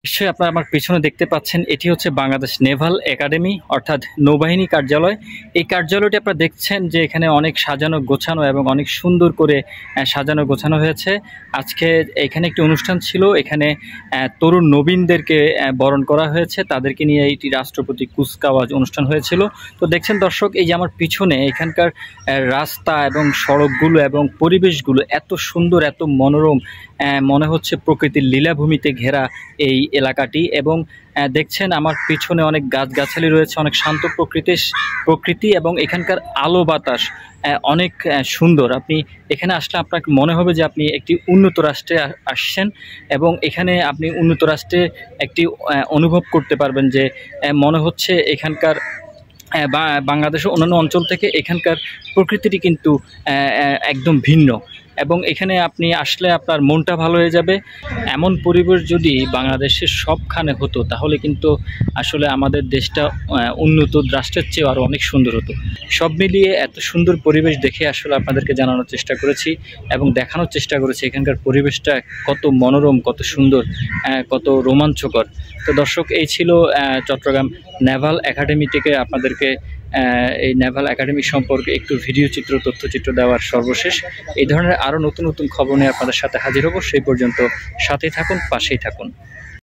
নিশ্চয়ই আপনারা আমার পেছনে দেখতে পাচ্ছেন, এটি হচ্ছে বাংলাদেশ নেভাল একাডেমি অর্থাৎ নৌবাহিনী কার্যালয়। এই কার্যালয়টি আপনারা দেখছেন যে এখানে অনেক সাজানো গোছানো এবং অনেক সুন্দর করে সাজানো গোছানো হয়েছে। আজকে এখানে একটি অনুষ্ঠান ছিল, এখানে তরুণ নবীনদেরকে বরণ করা হয়েছে, তাদেরকে নিয়ে এইটি রাষ্ট্রপতি কুচকাওয়াজ অনুষ্ঠান হয়েছিল। তো দেখছেন দর্শক, এই যে আমার পিছনে এখানকার রাস্তা এবং সড়কগুলো এবং পরিবেশগুলো এত সুন্দর, এত মনোরম, মনে হচ্ছে প্রকৃতির লীলাভূমিতে ঘেরা এই এলাকাটি। এবং দেখছেন আমার পিছনে অনেক গাছগাছালি রয়েছে, অনেক শান্ত প্রকৃতি এবং এখানকার আলো বাতাস অনেক সুন্দর। আপনি এখানে আসলে আপনাকে মনে হবে যে আপনি একটি উন্নত রাষ্ট্রে আসছেন এবং এখানে আপনি উন্নত রাষ্ট্রে একটি অনুভব করতে পারবেন যে মনে হচ্ছে এখানকার বাংলাদেশের অন্যান্য অঞ্চল থেকে এখানকার প্রকৃতিটি কিন্তু একদম ভিন্ন। এবং এখানে আপনি আসলে আপনার মনটা ভালো হয়ে যাবে। এমন পরিবেশ যদি বাংলাদেশের সবখানে হতো তাহলে কিন্তু আসলে আমাদের দেশটা উন্নত রাষ্ট্রের চেয়েও আরও অনেক সুন্দর হতো। সব মিলিয়ে এত সুন্দর পরিবেশ দেখে আসলে আপনাদেরকে জানানোর চেষ্টা করেছি এবং দেখানোর চেষ্টা করেছি এখানকার পরিবেশটা কত মনোরম, কত সুন্দর, কত রোমাঞ্চকর। তো দর্শক, এই ছিল চট্টগ্রাম নেভাল একাডেমি থেকে আপনাদেরকে এই নেভাল একাডেমি সম্পর্কে একটু ভিডিও চিত্র, তথ্যচিত্র দেওয়ার সর্বশেষ। এই ধরনের আরও নতুন নতুন খবর নিয়ে আপনাদের সাথে হাজির হব। সেই পর্যন্ত সাথেই থাকুন, পাশেই থাকুন।